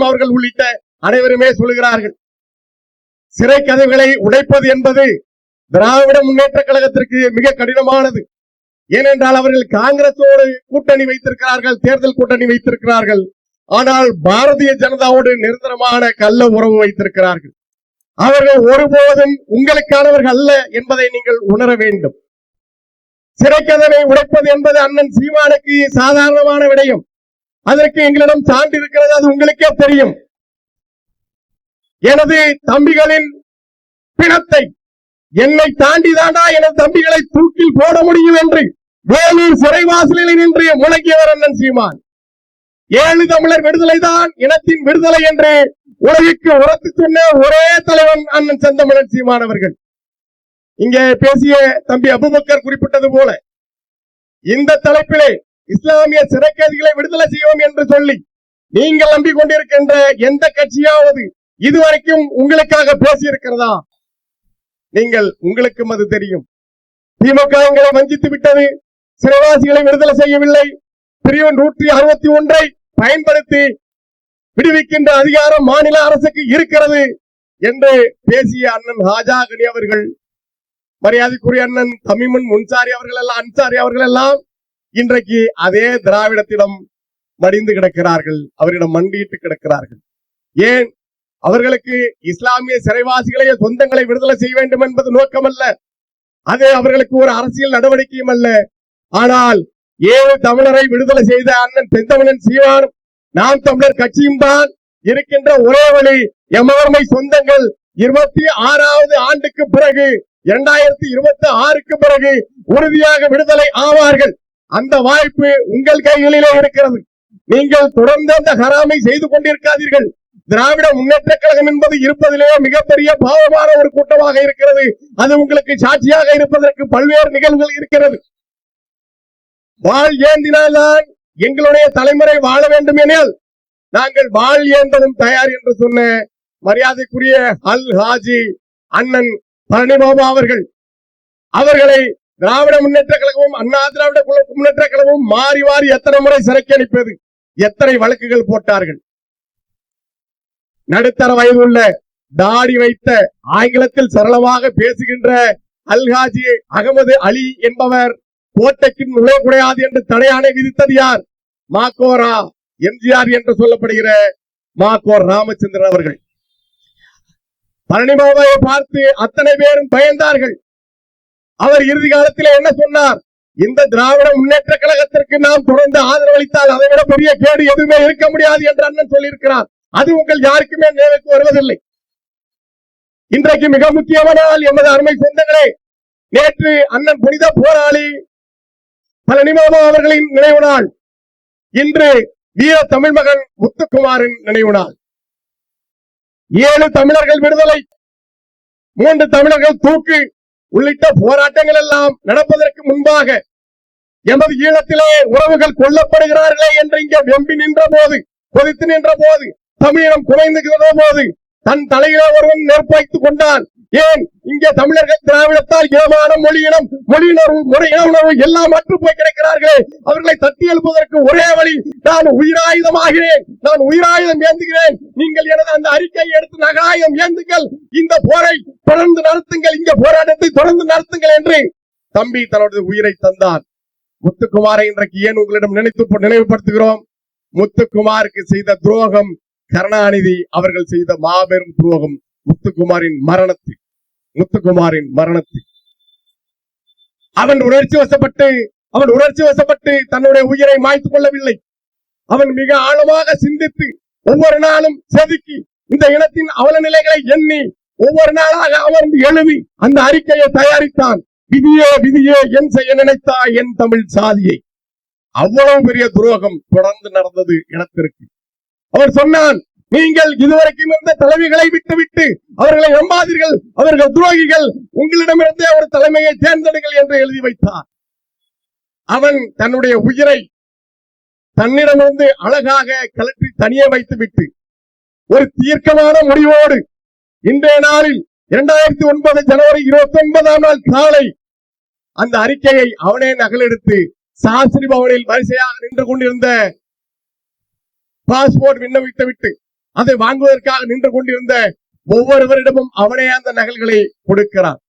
அவர்கள் உள்ளிட்ட அனைவருமே சொல்கிறார்கள். சிறை கதவுகளை உடைப்பது என்பது திராவிட முன்னேற்ற கழகத்திற்கு மிக கடினமானது. ஏனென்றால் அவர்கள் காங்கிரஸோடு கூட்டணி வைத்திருக்கிறார்கள், தேர்தல் கூட்டணி வைத்திருக்கிறார்கள். ஆனால் பாரதிய ஜனதாவோடு நிரந்தரமான கள்ள உறவு வைத்திருக்கிறார்கள். அவர்கள் ஒருபோதும் உங்களுக்கானவர்கள் அல்ல என்பதை நீங்கள் உணர வேண்டும். சிறைக்கதவை உடைப்பது என்பது அண்ணன் சீமானுக்கு சாதாரணமான விடயம். அதற்கு எங்களிடம் சான்று இருக்கிறது, அது உங்களுக்கே தெரியும். எனது தம்பிகளின் பிணத்தை என்னை தாண்டிதாண்டா எனது தம்பிகளை தூக்கில் போட முடியும் என்று வேலூர் சிறைவாசலில் நின்று முழங்கியவர் அண்ணன் சீமான். 7 தமிழர் விடுதலை தான் இனத்தின் விடுதலை என்று உலகிற்கு உரத்து சொன்ன ஒரே தலைவன் அண்ணன் செந்தமிழன் சீமான் அவர்கள். இங்கே பேசிய தம்பி அபுபக்கர் குறிப்பிட்டது போல இந்த தலைப்பிலே இஸ்லாமிய சிறை கைதிகளை விடுதலை செய்வோம் என்று சொல்லி நீங்கள் நம்பிக்கொண்டிருக்கின்ற எந்த கட்சியாவது இதுவரைக்கும் உங்களுக்காக பேசியிருக்கிறதா? உங்களுக்கும் அது தெரியும். திமுக எங்களை வஞ்சித்து விட்டது, சிறைவாசிகளை விடுதலை செய்யவில்லை, பிரிவு 161 பயன்படுத்தி விடுவிக்கின்ற அதிகாரம் மாநில அரசுக்கு இருக்கிறது என்று பேசிய அண்ணன் ஹாஜா கனி அவர்கள், மரியாதைக்குரிய அண்ணன் தமிமுன் முன்சாரி அன்சாரி அவர்கள் எல்லாம் இன்றைக்கு அதே திராவிடத்திடம் மடிந்து கிடக்கிறார்கள், அவரிடம் மண்டியிட்டு கிடக்கிறார்கள். ஏன்? அவர்களுக்கு இஸ்லாமிய சிறைவாசிகளை சொந்தங்களை விடுதலை செய்ய வேண்டும் என்பது நோக்கமல்ல, அது அவர்களுக்கு ஒரு அரசியல் நடவடிக்கையும் அல்ல. ஆனால் 7 தமிழரை விடுதலை செய்த அண்ணன் செந்தமிழன் சீமானும் நாம் தமிழர் கட்சியும் தான் இருக்கின்ற ஒரே வழி. எமர்மை சொந்தங்கள் 26வது ஆண்டுக்கு பிறகு 2026க்கு பிறகு உறுதியாக விடுதலை ஆவார்கள். அந்த வாய்ப்பு உங்கள் கைகளிலே இருக்கிறது. நீங்கள் தொடர்ந்து அந்த ஹராமை செய்து கொண்டிருக்காதீர்கள். திராவிட முன்னேற்ற கழகம் என்பது இருப்பதிலேயே மிகப்பெரிய பாவமான ஒரு கூட்டமாக இருக்கிறது. அது உங்களுக்கு சாட்சியாக இருப்பதற்கு பல்வேறு நிகழ்வுகள் இருக்கிறது. வாழ் ஏந்தினால்தான் எங்களுடைய தலைமுறை வாழ வேண்டும் எனில் நாங்கள் வாழ் ஏந்ததும் தயார் என்று சொன்ன மரியாதைக்குரிய அல் ஹாஜி அண்ணன் பழனிபாபா அவர்களை திராவிட முன்னேற்ற கழகமும் அண்ணா திராவிட முன்னேற்ற கழகமும் மாறி மாறி எத்தனை முறை சிறைக்கு அனுப்பியது, எத்தனை வழக்குகள் போட்டார்கள். நடுத்தர வயது உள்ள தாடி வைத்த ஆங்கிலத்தில் சரளமாக பேசுகின்ற அல்ஹாஜி அகமது அலி என்பவர் கோட்டைக்கு நுழையக்கூடாது என்று தடையாணை விதித்தது யார்? மாக்கோரா எம்ஜிஆர் என்று சொல்லப்படுகிற மாக்கோர் ராமச்சந்திரன் அவர்கள். பழனிபாபாவை பார்த்து அத்தனை பேரும் பயந்தார்கள். அவர் இறுதி காலத்தில் என்ன சொன்னார்? இந்த திராவிட முன்னேற்ற கழகத்திற்கு நாம் தொடர்ந்து ஆதரவளித்தால் அதை விட பெரிய கேடு எதுவுமே இருக்க முடியாது என்று அண்ணன் சொல்லியிருக்கிறார். அது உங்கள் யாருக்குமே நினைவுக்கு வருவதில்லை. இன்றைக்கு மிக முக்கியமான எமது அருமை சொந்தங்களே, நேற்று அண்ணன் புனித போராளி பழனிபாபா அவர்களின் நினைவு நாள், இன்று வீர தமிழ் மகன் முத்துக்குமாரின் நினைவு நாள். 7 தமிழர்கள் விடுதலை, 3 தமிழர்கள் தூக்கு உள்ளிட்ட போராட்டங்கள் எல்லாம் நடப்பதற்கு முன்பாக எமது ஈழத்திலே உறவுகள் கொல்லப்படுகிறார்களே என்று இங்கே வெம்பி நின்ற போது, கொதித்து நின்ற போது, தமிழினம் குறைந்து போது தன் தலையிலே ஒருவன் நெருப்பாய்த்துக் கொண்டான். ஏன்? இங்கே தமிழர்கள் திராவிடத்தால் இனமான மொழியினர்வு எல்லாம் அற்று போய் கிடைக்கிறார்களே, அவர்களை தட்டி எழுப்புவதற்கு ஒரே வழி, நான் உயிராயுதமாகிறேன், நான் உயிராயுதம் ஏந்துகிறேன், நீங்கள் எனது அந்த அறிக்கையை எடுத்து நகாயுதம் ஏந்துங்கள், இந்த போரை தொடர்ந்து நடத்துங்கள், இங்க போராட்டத்தை தொடர்ந்து நடத்துங்கள் என்று தம்பி தன்னுடைய உயிரை தந்தான். முத்துக்குமாரை இன்றைக்கு ஏன் உங்களிடம் நினைவுபடுத்துகிறோம்? முத்துக்குமாருக்கு செய்த துரோகம் கருணாநிதி அவர்கள் செய்த மாபெரும் துரோகம். முத்துக்குமாரின் மரணத்தில் அவன் உணர்ச்சி வசப்பட்டு தன்னுடைய உயிரை மாய்த்துக் கொள்ளவில்லை. அவன் மிக ஆழமாக சிந்தித்து ஒவ்வொரு நாளும் செதுக்கி இந்த இனத்தின் அவல நிலைகளை எண்ணி ஒவ்வொரு நாளாக அமர்ந்து எழுதி அந்த அறிக்கையை தயாரித்தான். விதியே விதியே என் செய்ய நினைத்தாய் என் தமிழ் சாதியை. அவ்வளவு பெரிய துரோகம் தொடர்ந்து நடந்தது இனத்திற்கு. அவர் சொன்னான், நீங்கள் இதுவரைக்கும் இருந்த தலைமைகளை விட்டுவிட்டு அவர்களை நம்பாதீர்கள், அவர்கள் துரோகிகள், உங்களிடமிருந்தே ஒரு தலைமையை தேர்ந்தெடுங்கள் என்று எழுதி வைத்தார். அவன் தன்னுடைய உயிரை தன்னிடமிருந்து அழகாக கலற்றி தனியே வைத்துவிட்டு ஒரு தீர்க்கமான முடிவோடு இன்றைய நாளில் 2009 ஜனவரி 29ஆம் நாள் காலை அந்த அறிக்கையை அவனே நகலெடுத்து சாஸ்திரி பவனில் வரிசையாக நின்று கொண்டிருந்த பாஸ்போர்ட் விண்ணப்பித்து விட்டு அதை வாங்குவதற்காக நின்று கொண்டிருந்த ஒவ்வொருவரிடமும் அவனே அந்த நகல்களை கொடுக்கிறார்.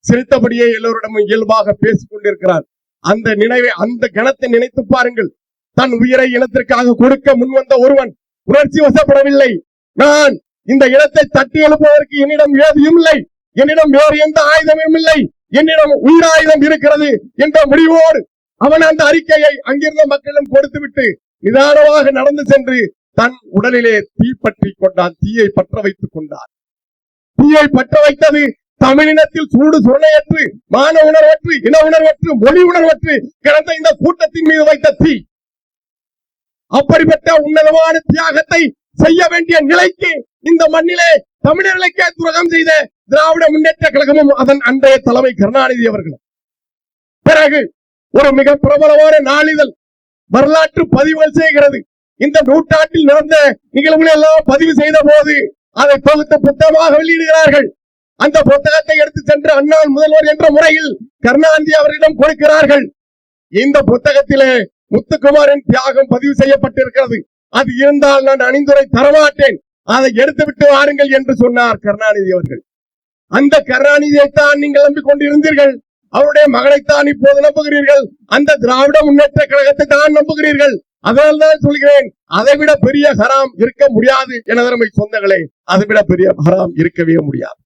சிரித்தபடியே எல்லோரிடமும் இயல்பாக பேசிக் கொண்டிருக்கிறார். அந்த நினைவை, அந்த கணத்தை நினைத்து பாருங்கள். தன் உயிரை இனத்திற்காக கொடுக்க முன்வந்த ஒருவன் உணர்ச்சி வசப்படவில்லை. நான் இந்த இடத்தை தட்டி எழுப்புவதற்கு என்னிடம் ஏதும் இல்லை, என்னிடம் வேறு எந்த ஆயுதமும் இல்லை, என்னிடம் உயிராயுதம் இருக்கிறது என்ற முடிவோடு அவன் அந்த அறிக்கையை அங்கிருந்த மக்களிடம் கொடுத்துவிட்டு நிதானமாக நடந்து சென்று தன் உடலிலே தீ பற்றி கொண்டான். தீயை பற்ற வைத்துக் கொண்டான். தீயை பற்ற வைத்தது தமிழினத்தில் சூடு சுரணையற்று, மான உணர்வற்று, இன உணர்வற்று, மொழி உணர்வற்று கிடந்த இந்த கூட்டத்தின் மீது வைத்த தீ. அப்படிப்பட்ட உன்னதமான தியாகத்தை செய்ய வேண்டிய நிலைக்கு இந்த மண்ணிலே தமிழர்களுக்கே துரோகம் செய்த திராவிட முன்னேற்ற கழகமும் அதன் அன்றைய தலைமை கருணாநிதி அவர்களும் பிறகு ஒரு மிக பிரபலமான நாளிதழ் வரலாற்று பதிவுகள் செய்கிறது. இந்த நூற்றாண்டில் நடந்த நிகழ்வுகளை எல்லாம் பதிவு செய்த போது அதை தொகுத்து புத்தகமாக வெளியிடுகிறார்கள். அந்த புத்தகத்தை எடுத்து சென்று அண்ணாள் முதல்வர் என்ற முறையில் கருணாநிதி அவர்களிடம் கொடுக்கிறார்கள். இந்த புத்தகத்திலே முத்துக்குமாரின் தியாகம் பதிவு செய்யப்பட்டிருக்கிறது. அது இருந்தால் நான் அணிந்துரை தரமாட்டேன், அதை எடுத்துவிட்டு வாருங்கள் என்று சொன்னார் கருணாநிதி அவர்கள். அந்த கருணாநிதியைத்தான் நீங்கள் நம்பிக்கொண்டிருந்தீர்கள். அவருடைய மகனைத்தான் இப்போது நம்புகிறீர்கள். அந்த திராவிட முன்னேற்ற கழகத்தை தான் நம்புகிறீர்கள். அதனால் தான் சொல்கிறேன், அதைவிட பெரிய ஹராம் இருக்க முடியாது. எனதருமை சொந்தங்களே, அதைவிட பெரிய ஹராம் இருக்கவே முடியாது.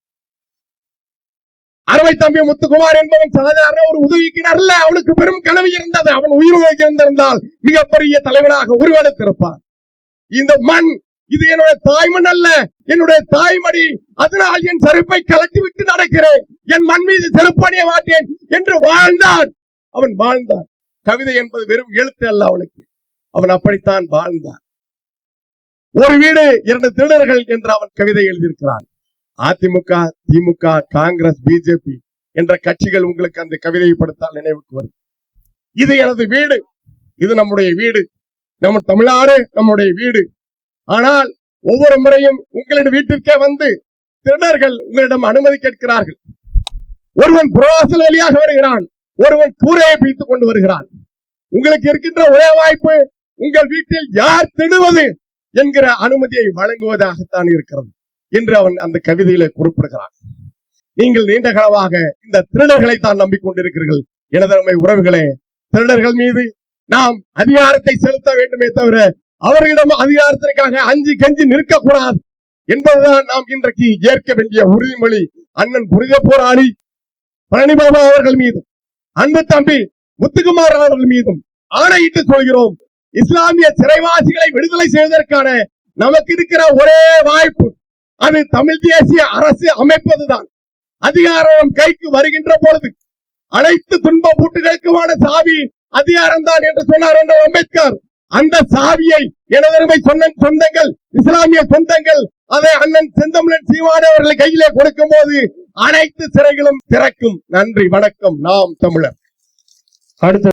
அருமை தம்பி முத்துக்குமார் என்பவன் சாதாரண ஒரு உதவிக்கிணர் அல்ல. அவனுக்கு பெரும் கனவு இருந்தது. அவன் உயிர் இருந்திருந்தால் மிகப்பெரிய தலைவனாக உருவெடுத்திருப்பான். இந்த மண் இது என்னுடைய தாய்மண் அல்ல, என்னுடைய தாய்மடி. அதனால் என் செருப்பை கலட்டி விட்டு நடக்கிறேன், என் மண் மீது செருப்பணிய மாட்டேன் என்று வாழ்ந்தான். அவன் வாழ்ந்தான். கவிதை என்பது வெறும் எழுத்து அல்ல அவனுக்கு. அவன் அப்படித்தான் வாழ்ந்தான். ஒரு வீடு 2 திருடர்கள் என்று அவன் கவிதை எழுதியிருக்கிறான். அதிமுக, திமுக, காங்கிரஸ், பிஜேபி என்ற கட்சிகள் உங்களுக்கு அந்த கவிதையை படுத்தால் நினைவுக்கு வரும். இது எனது வீடு, இது நம்முடைய வீடு, நம்ம தமிழ்நாடு நம்முடைய வீடு. ஆனால் ஒவ்வொரு முறையும் உங்களிடம் வீட்டிற்கே வந்து திருடர்கள் உங்களிடம் அனுமதி கேட்கிறார்கள். ஒருவன் புறவாசல் வழியாக வருகிறான், ஒருவன் கூரையை பிடித்துக் கொண்டு வருகிறான். உங்களுக்கு இருக்கின்ற ஒரே வாய்ப்பு உங்கள் வீட்டில் யார் திருடுவது என்கிற அனுமதியை வழங்குவதாகத்தான் இருக்கிறது என்று அவன் அந்த கவிதையில குறிப்பிடுகிறான். நீங்கள் நீண்ட காலமாக இந்த திருடர்களை தான் நம்பிக்கொண்டிருக்கிறீர்கள். எனதருமை உறவுகளே, திருடர்கள் மீது நாம் அதிகாரத்தை செலுத்த வேண்டுமே தவிர அவர்களிடம் அதிகாரத்திற்காக அஞ்சு கஞ்சி நிற்கக்கூடாது என்பதுதான் நாம் இன்றைக்கு ஏற்க வேண்டிய உறுதிமொழி. அண்ணன் புனித போராளி பழனிபாபா அவர்கள் மீதும் அன்பு தம்பி முத்துக்குமார் அவர்கள் மீதும் ஆணையிட்டு சொல்கிறோம். இஸ்லாமிய சிறைவாசிகளை விடுதலை செய்வதற்கான நமக்கு இருக்கிற ஒரே வாய்ப்பு அது தமிழ் தேசிய அரசு அமைப்பதுதான். அதிகாரம் கைக்கு வருகின்ற பொழுது அனைத்து துன்ப பூட்டுகளுக்குமான சாவி அதிகாரம் தான் என்று சொன்னார் அம்பேத்கர். அந்த சாவியை எனதருமை சொந்தங்கள், இஸ்லாமிய சொந்தங்கள் அதை அண்ணன் செந்தமிழன் சீமான் அவர்கள் கையிலே கொடுக்கும் போது அனைத்து சிறைகளும் திறக்கும். நன்றி, வணக்கம். நாம் தமிழர். அடுத்த